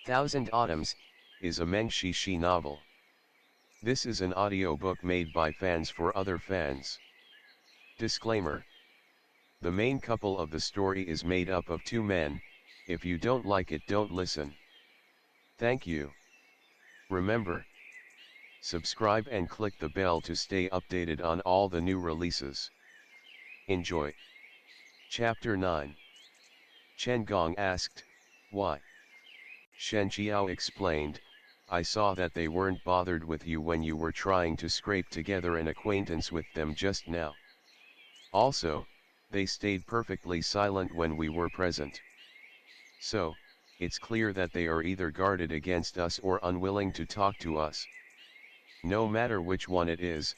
Thousand Autumns, is a Meng Xi Shi novel. This is an audiobook made by fans for other fans. Disclaimer. The main couple of the story is made up of two men. If you don't like it, don't listen. Thank you. Remember, subscribe and click the bell to stay updated on all the new releases. Enjoy. Chapter 9. Chen Gong asked, "Why?" Shen Qiao explained, "I saw that they weren't bothered with you when you were trying to scrape together an acquaintance with them just now. Also, they stayed perfectly silent when we were present. So, it's clear that they are either guarded against us or unwilling to talk to us. No matter which one it is,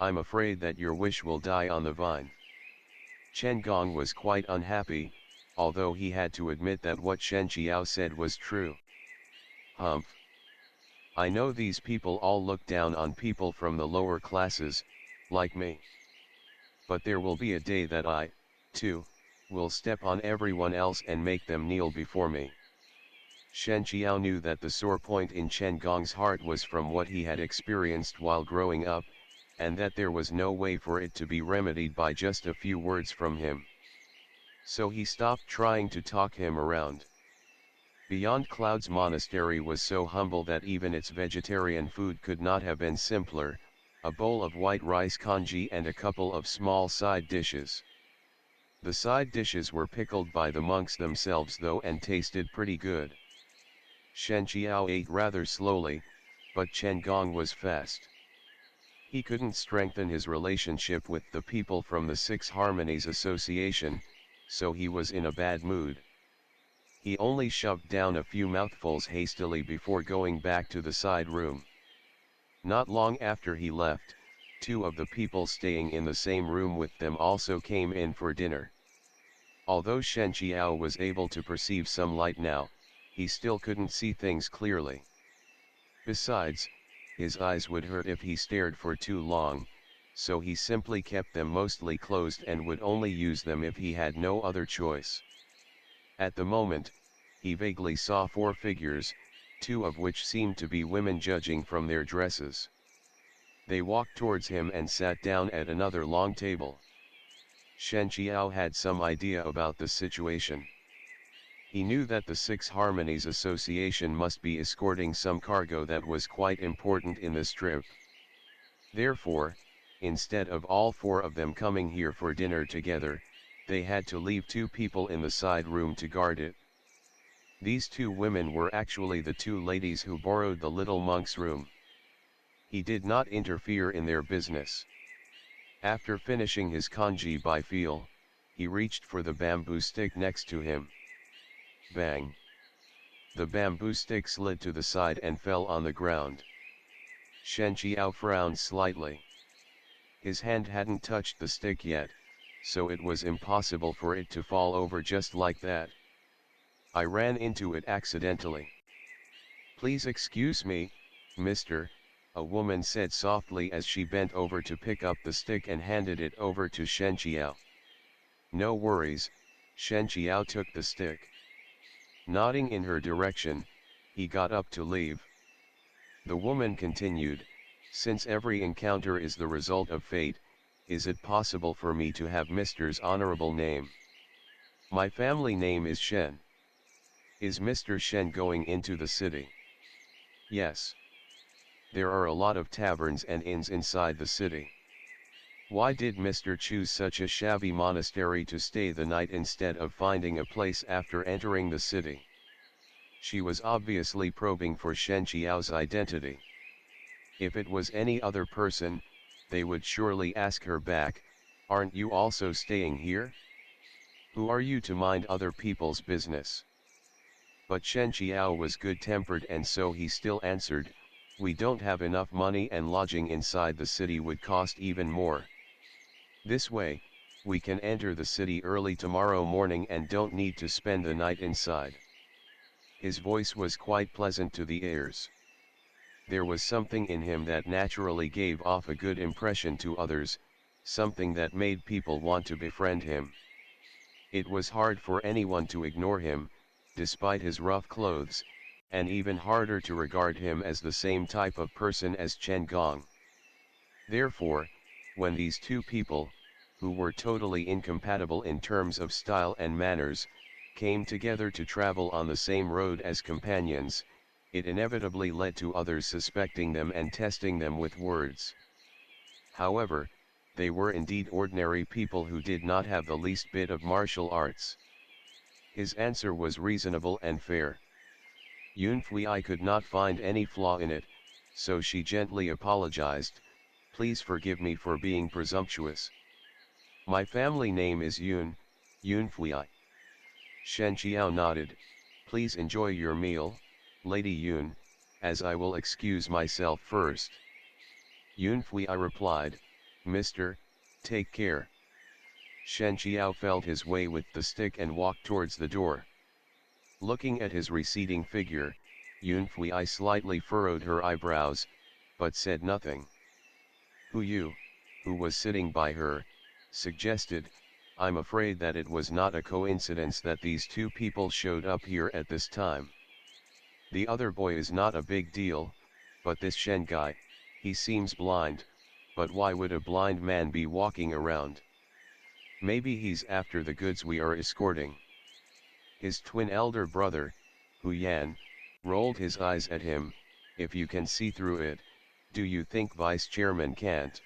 I'm afraid that your wish will die on the vine." Chen Gong was quite unhappy, although he had to admit that what Shen Qiao said was true. Humph. I know these people all look down on people from the lower classes, like me. But there will be a day that I, too, will step on everyone else and make them kneel before me. Shen Qiao knew that the sore point in Chen Gong's heart was from what he had experienced while growing up, and that there was no way for it to be remedied by just a few words from him. So he stopped trying to talk him around. Beyond Cloud's monastery was so humble that even its vegetarian food could not have been simpler: a bowl of white rice congee and a couple of small side dishes. The side dishes were pickled by the monks themselves though and tasted pretty good. Shen Qiao ate rather slowly, but Chen Gong was fast. He couldn't strengthen his relationship with the people from the Six Harmonies Association, so he was in a bad mood. He only shoved down a few mouthfuls hastily before going back to the side room. Not long after he left, two of the people staying in the same room with them also came in for dinner. Although Shen Qiao was able to perceive some light now, he still couldn't see things clearly. Besides, his eyes would hurt if he stared for too long, so he simply kept them mostly closed and would only use them if he had no other choice. At the moment, he vaguely saw four figures, two of which seemed to be women judging from their dresses. They walked towards him and sat down at another long table. Shen Qiao had some idea about the situation. He knew that the Six Harmonies Association must be escorting some cargo that was quite important in this trip. Therefore, instead of all four of them coming here for dinner together, they had to leave two people in the side room to guard it. These two women were actually the two ladies who borrowed the little monk's room. He did not interfere in their business. After finishing his congee by feel, he reached for the bamboo stick next to him. Bang! The bamboo stick slid to the side and fell on the ground. Shen Qiao frowned slightly. His hand hadn't touched the stick yet, so it was impossible for it to fall over just like that. "I ran into it accidentally." "Please excuse me, mister," a woman said softly as she bent over to pick up the stick and handed it over to Shen Qiao. "No worries." Shen Qiao took the stick. Nodding in her direction, he got up to leave. The woman continued, "Since every encounter is the result of fate, is it possible for me to have Mister's honorable name? My family name is Shen." "Is Mr. Shen going into the city?" "Yes. There are a lot of taverns and inns inside the city. Why did Mr. choose such a shabby monastery to stay the night instead of finding a place after entering the city?" She was obviously probing for Shen Qiao's identity. If it was any other person, they would surely ask her back, "Aren't you also staying here? Who are you to mind other people's business?" But Shen Qiao was good-tempered and so he still answered, "We don't have enough money and lodging inside the city would cost even more. This way, we can enter the city early tomorrow morning and don't need to spend the night inside." His voice was quite pleasant to the ears. There was something in him that naturally gave off a good impression to others, something that made people want to befriend him. It was hard for anyone to ignore him, despite his rough clothes, and even harder to regard him as the same type of person as Chen Gong. Therefore, when these two people, who were totally incompatible in terms of style and manners, came together to travel on the same road as companions, it inevitably led to others suspecting them and testing them with words. However, they were indeed ordinary people who did not have the least bit of martial arts. His answer was reasonable and fair. Yun Fui could not find any flaw in it, so she gently apologized, "Please forgive me for being presumptuous. My family name is Yun Fui." Shen Qiao nodded, "Please enjoy your meal, Lady Yun, as I will excuse myself first." Yun Fui replied, "Mister, take care." Shen Qiao felt his way with the stick and walked towards the door. Looking at his receding figure, Yun Fui slightly furrowed her eyebrows, but said nothing. Hu, who was sitting by her, suggested, "I'm afraid that it was not a coincidence that these two people showed up here at this time. The other boy is not a big deal, but this Shen guy, he seems blind, but why would a blind man be walking around? Maybe he's after the goods we are escorting." His twin elder brother, Hu Yan, rolled his eyes at him. "If you can see through it, do you think vice chairman can't?"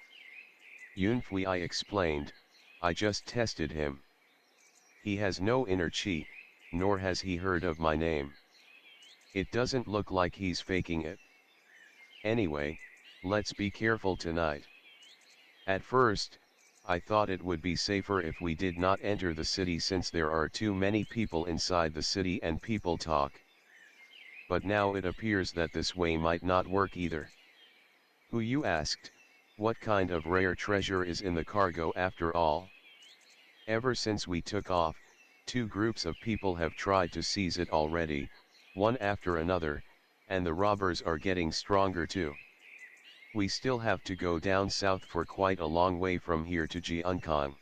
Yun Fui explained, "I just tested him. He has no inner chi, nor has he heard of my name. It doesn't look like he's faking it. Anyway, let's be careful tonight. At first, I thought it would be safer if we did not enter the city since there are too many people inside the city and people talk. But now it appears that this way might not work either." Who you asked, "What kind of rare treasure is in the cargo after all? Ever since we took off, two groups of people have tried to seize it already, one after another, and the robbers are getting stronger too. We still have to go down south for quite a long way from here to Jiankang.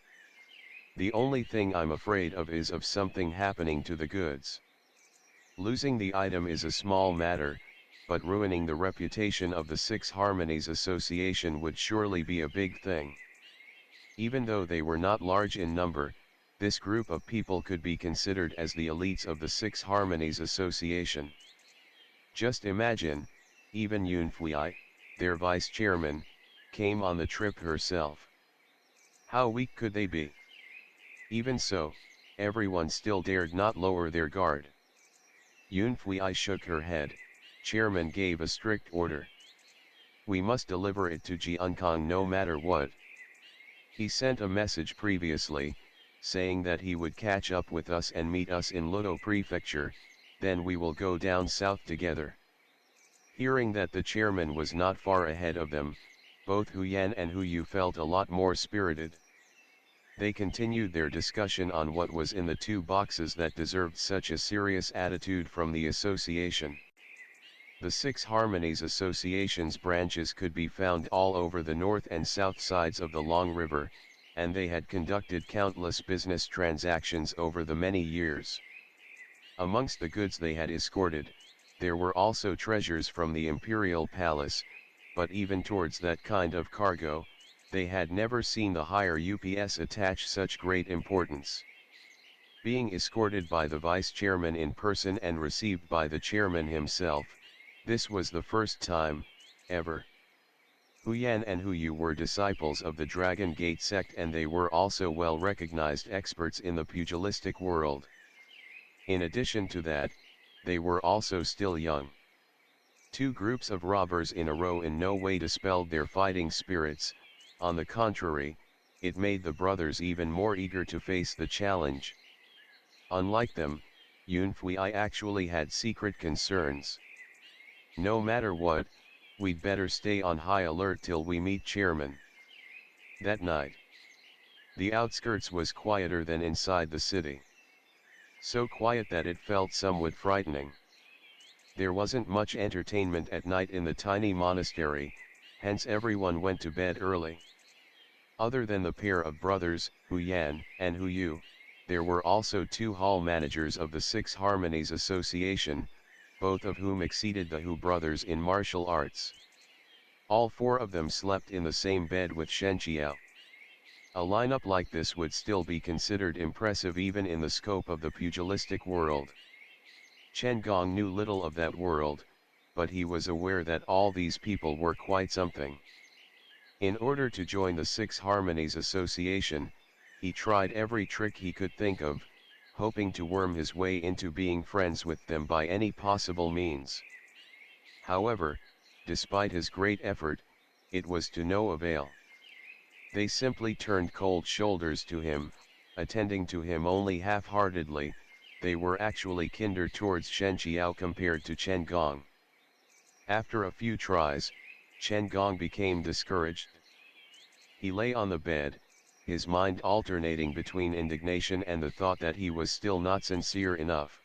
The only thing I'm afraid of is of something happening to the goods. Losing the item is a small matter, but ruining the reputation of the Six Harmonies Association would surely be a big thing." Even though they were not large in number, this group of people could be considered as the elites of the Six Harmonies Association. Just imagine, even Yun Fui, their vice chairman, came on the trip herself. How weak could they be? Even so, everyone still dared not lower their guard. Yun Fui shook her head. Chairman gave a strict order. "We must deliver it to Jiankang no matter what. He sent a message previously, saying that he would catch up with us and meet us in Ludo Prefecture, then we will go down south together." Hearing that the chairman was not far ahead of them, both Hu Yan and Hu Yu felt a lot more spirited. They continued their discussion on what was in the two boxes that deserved such a serious attitude from the association. The Six Harmonies Association's branches could be found all over the north and south sides of the Long River, and they had conducted countless business transactions over the many years. Amongst the goods they had escorted, there were also treasures from the imperial palace, but even towards that kind of cargo, they had never seen the higher UPS attach such great importance. Being escorted by the vice chairman in person and received by the chairman himself, this was the first time, ever. Hu Yan and Hu Yu were disciples of the Dragon Gate sect, and they were also well-recognized experts in the pugilistic world. In addition to that, they were also still young. Two groups of robbers in a row in no way dispelled their fighting spirits. On the contrary, it made the brothers even more eager to face the challenge. Unlike them, Yun Fui actually had secret concerns. "No matter what, we'd better stay on high alert till we meet chairman." That night, the outskirts was quieter than inside the city. So quiet that it felt somewhat frightening. There wasn't much entertainment at night in the tiny monastery, hence everyone went to bed early. Other than the pair of brothers, Hu Yan and Hu Yu, there were also two hall managers of the Six Harmonies Association, both of whom exceeded the Hu brothers in martial arts. All four of them slept in the same bed with Shen Qiao. A lineup like this would still be considered impressive even in the scope of the pugilistic world. Chen Gong knew little of that world, but he was aware that all these people were quite something. In order to join the Six Harmonies Association, he tried every trick he could think of, hoping to worm his way into being friends with them by any possible means. However, despite his great effort, it was to no avail. They simply turned cold shoulders to him, attending to him only half-heartedly. They were actually kinder towards Shen Qiao compared to Chen Gong. After a few tries, Chen Gong became discouraged. He lay on the bed, his mind alternating between indignation and the thought that he was still not sincere enough.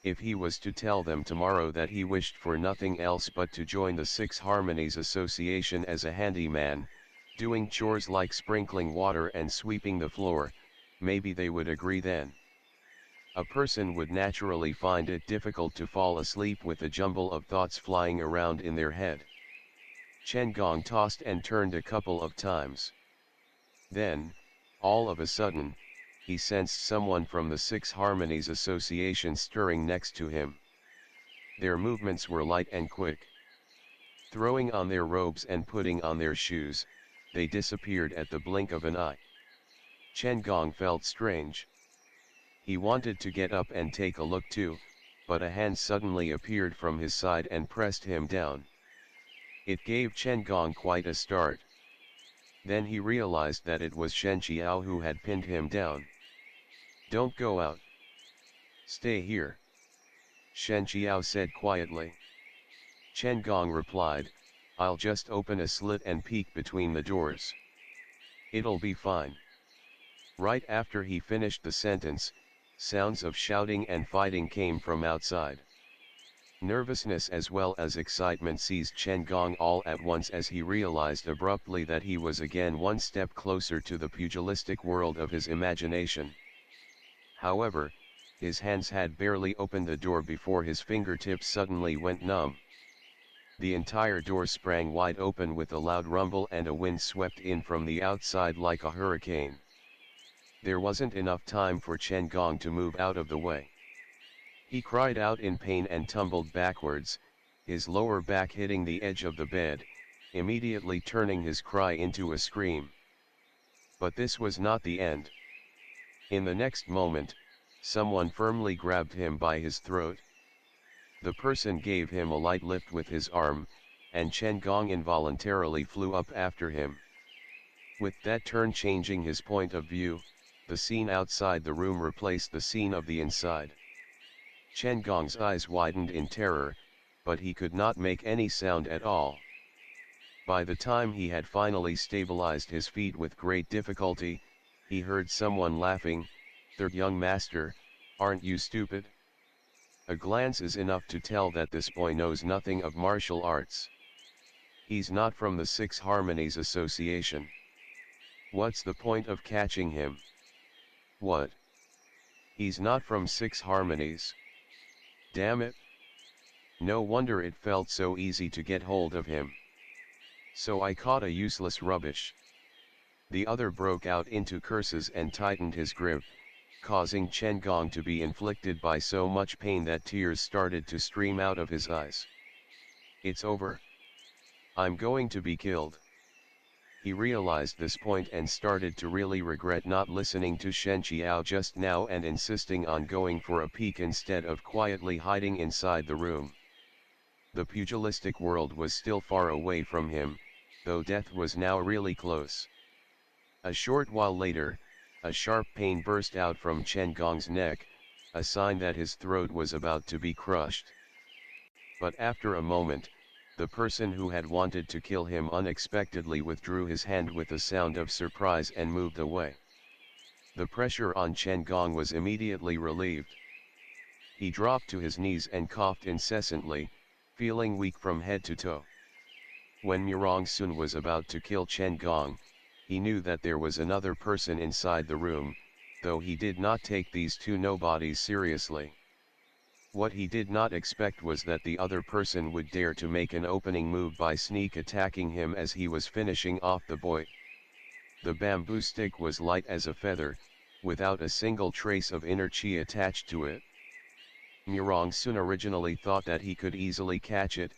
If he was to tell them tomorrow that he wished for nothing else but to join the Six Harmonies Association as a handyman, doing chores like sprinkling water and sweeping the floor, maybe they would agree then. A person would naturally find it difficult to fall asleep with a jumble of thoughts flying around in their head. Chen Gong tossed and turned a couple of times. Then, all of a sudden, he sensed someone from the Six Harmonies Association stirring next to him. Their movements were light and quick. Throwing on their robes and putting on their shoes, they disappeared at the blink of an eye. Chen Gong felt strange. He wanted to get up and take a look too, but a hand suddenly appeared from his side and pressed him down. It gave Chen Gong quite a start. Then he realized that it was Shen Qiao who had pinned him down. "Don't go out. Stay here," Shen Qiao said quietly. Chen Gong replied, "I'll just open a slit and peek between the doors. It'll be fine." Right after he finished the sentence, sounds of shouting and fighting came from outside. Nervousness as well as excitement seized Chen Gong all at once as he realized abruptly that he was again one step closer to the pugilistic world of his imagination. However, his hands had barely opened the door before his fingertips suddenly went numb. The entire door sprang wide open with a loud rumble and a wind swept in from the outside like a hurricane. There wasn't enough time for Chen Gong to move out of the way. He cried out in pain and tumbled backwards, his lower back hitting the edge of the bed, immediately turning his cry into a scream. But this was not the end. In the next moment, someone firmly grabbed him by his throat. The person gave him a light lift with his arm, and Chen Gong involuntarily flew up after him. With that turn changing his point of view, the scene outside the room replaced the scene of the inside. Chen Gong's eyes widened in terror, but he could not make any sound at all. By the time he had finally stabilized his feet with great difficulty, he heard someone laughing, "Third young master, aren't you stupid? A glance is enough to tell that this boy knows nothing of martial arts. He's not from the Six Harmonies Association. What's the point of catching him? What? He's not from Six Harmonies? Damn it! No wonder it felt so easy to get hold of him. So I caught a useless rubbish." The other broke out into curses and tightened his grip, causing Chen Gong to be inflicted by so much pain that tears started to stream out of his eyes. "It's over. I'm going to be killed." He realized this point and started to really regret not listening to Shen Qiao just now and insisting on going for a peek instead of quietly hiding inside the room. The pugilistic world was still far away from him, though death was now really close. A short while later, a sharp pain burst out from Chen Gong's neck, a sign that his throat was about to be crushed. But after a moment, the person who had wanted to kill him unexpectedly withdrew his hand with a sound of surprise and moved away. The pressure on Chen Gong was immediately relieved. He dropped to his knees and coughed incessantly, feeling weak from head to toe. When Murong Sun was about to kill Chen Gong, he knew that there was another person inside the room, though he did not take these two nobodies seriously. What he did not expect was that the other person would dare to make an opening move by sneak attacking him as he was finishing off the boy. The bamboo stick was light as a feather, without a single trace of inner chi attached to it. Murong Sun originally thought that he could easily catch it,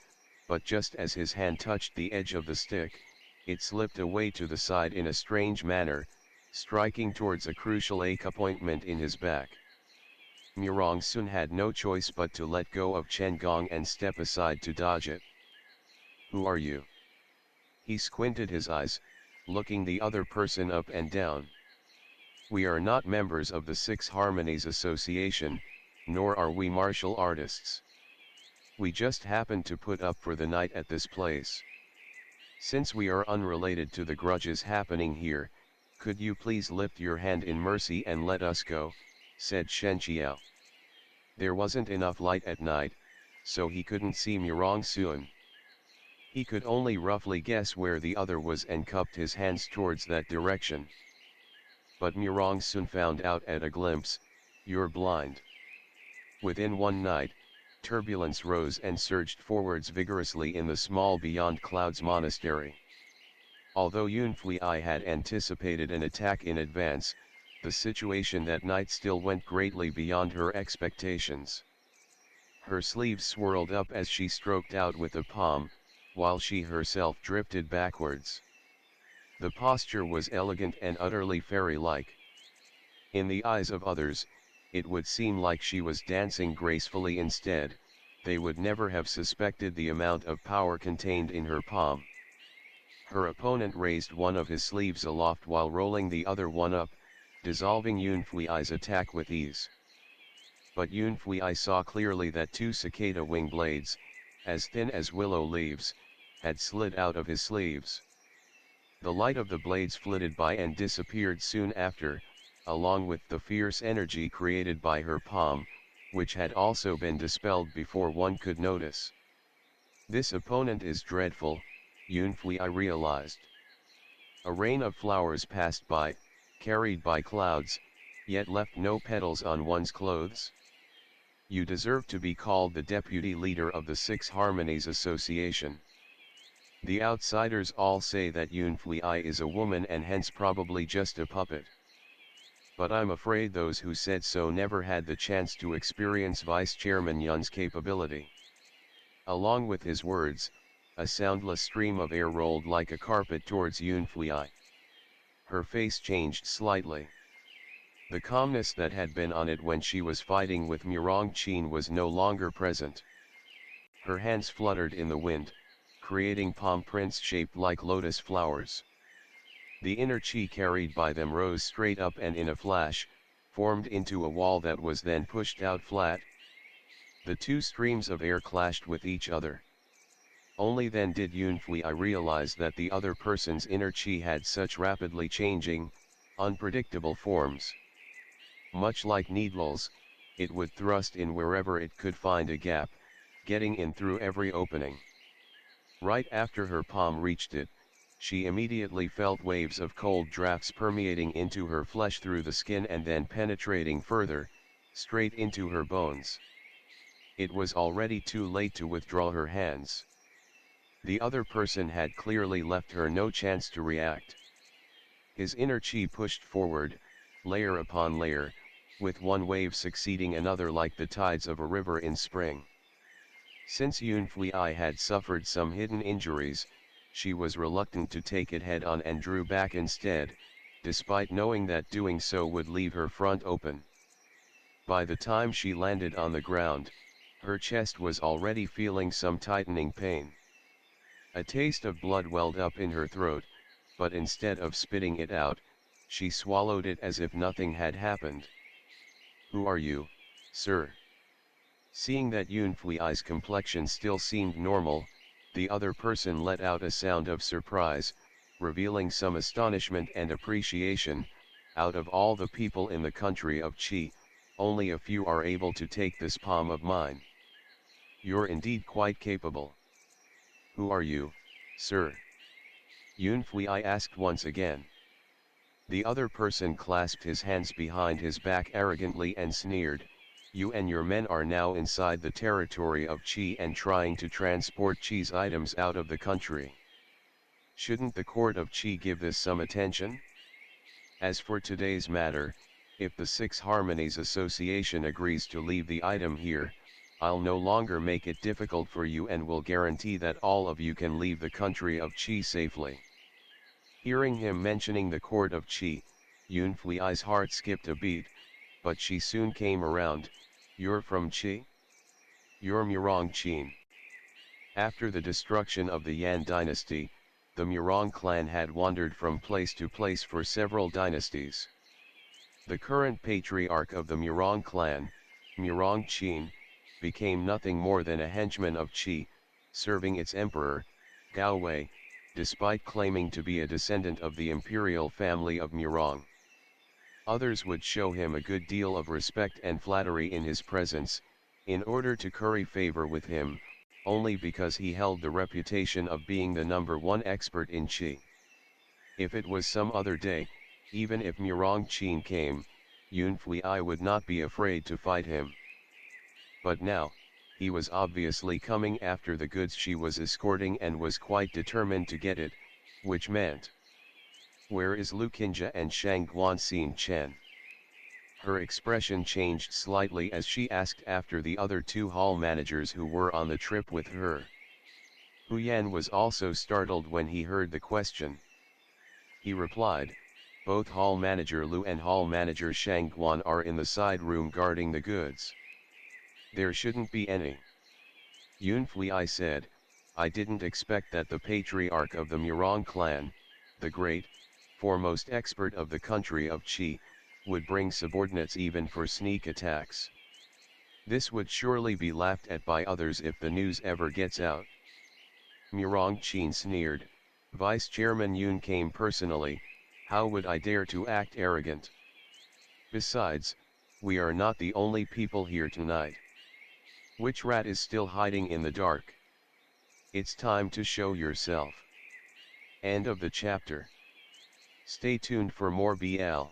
but just as his hand touched the edge of the stick, it slipped away to the side in a strange manner, striking towards a crucial acupointment in his back. Murong Sun had no choice but to let go of Chen Gong and step aside to dodge it. "Who are you?" He squinted his eyes, looking the other person up and down. "We are not members of the Six Harmonies Association, nor are we martial artists. We just happened to put up for the night at this place. Since we are unrelated to the grudges happening here, could you please lift your hand in mercy and let us go," said Shen Qiao. There wasn't enough light at night, so he couldn't see Murong Sun. He could only roughly guess where the other was and cupped his hands towards that direction. But Murong Sun found out at a glimpse, "You're blind." Within one night, turbulence rose and surged forwards vigorously in the small Beyond Clouds monastery. Although Yunfui had anticipated an attack in advance, the situation that night still went greatly beyond her expectations. Her sleeves swirled up as she stroked out with a palm, while she herself drifted backwards. The posture was elegant and utterly fairy-like. In the eyes of others, it would seem like she was dancing gracefully instead. They would never have suspected the amount of power contained in her palm. Her opponent raised one of his sleeves aloft while rolling the other one up, dissolving Yunfui's attack with ease. But Yunfui saw clearly that two cicada wing blades, as thin as willow leaves, had slid out of his sleeves. The light of the blades flitted by and disappeared soon after, along with the fierce energy created by her palm, which had also been dispelled before one could notice. This opponent is dreadful, Yunfui realized. A rain of flowers passed by, carried by clouds, yet left no petals on one's clothes. You deserve to be called the deputy leader of the Six Harmonies Association. The outsiders all say that Yunfui is a woman and hence probably just a puppet. But I'm afraid those who said so never had the chance to experience Vice Chairman Yun's capability. Along with his words, a soundless stream of air rolled like a carpet towards Yunfui. Her face changed slightly. The calmness that had been on it when she was fighting with Murong Qin was no longer present. Her hands fluttered in the wind, creating palm prints shaped like lotus flowers. The inner chi carried by them rose straight up and in a flash, formed into a wall that was then pushed out flat. The two streams of air clashed with each other. Only then did Yunfui realize that the other person's inner chi had such rapidly changing, unpredictable forms. Much like needles, it would thrust in wherever it could find a gap, getting in through every opening. Right after her palm reached it, she immediately felt waves of cold drafts permeating into her flesh through the skin and then penetrating further, straight into her bones. It was already too late to withdraw her hands. The other person had clearly left her no chance to react. His inner chi pushed forward, layer upon layer, with one wave succeeding another like the tides of a river in spring. Since Yunfui had suffered some hidden injuries, she was reluctant to take it head on and drew back instead, despite knowing that doing so would leave her front open. By the time she landed on the ground, her chest was already feeling some tightening pain. A taste of blood welled up in her throat, but instead of spitting it out, she swallowed it as if nothing had happened. "Who are you, sir?" Seeing that Yunfui's complexion still seemed normal, the other person let out a sound of surprise, revealing some astonishment and appreciation. "Out of all the people in the country of Qi, only a few are able to take this palm of mine. You're indeed quite capable." "Who are you, sir?" Yunfui asked once again. The other person clasped his hands behind his back arrogantly and sneered, You and your men are now inside the territory of Qi and trying to transport Qi's items out of the country. Shouldn't the court of Qi give this some attention? As for today's matter, if the Six Harmonies Association agrees to leave the item here, I'll no longer make it difficult for you and will guarantee that all of you can leave the country of Qi safely. Hearing him mentioning the court of Qi, Yunfui's heart skipped a beat, but she soon came around. You're from Qi? You're Murong Qin. After the destruction of the Yan dynasty, the Murong clan had wandered from place to place for several dynasties. The current patriarch of the Murong clan, Murong Qin, became nothing more than a henchman of Qi, serving its emperor, Gao Wei, despite claiming to be a descendant of the imperial family of Murong. Others would show him a good deal of respect and flattery in his presence, in order to curry favor with him, only because he held the reputation of being the #1 expert in Qi. If it was some other day, even if Murong Qin came, Yunfui would not be afraid to fight him. But now, he was obviously coming after the goods she was escorting and was quite determined to get it, which meant, where is Lu Qinjia and Shang Guanxin Chen? Her expression changed slightly as she asked after the other two hall managers who were on the trip with her. Hu Yan was also startled when he heard the question. He replied, both hall manager Lu and hall manager Shang Guan are in the side room guarding the goods. There shouldn't be any. Yunfui said, I didn't expect that the patriarch of the Murong clan, the great, foremost expert of the country of Qi, would bring subordinates even for sneak attacks. This would surely be laughed at by others if the news ever gets out. Murong Qin sneered, Vice Chairman Yun came personally, how would I dare to act arrogant? Besides, we are not the only people here tonight. Which rat is still hiding in the dark? It's time to show yourself. End of the chapter. Stay tuned for more BL.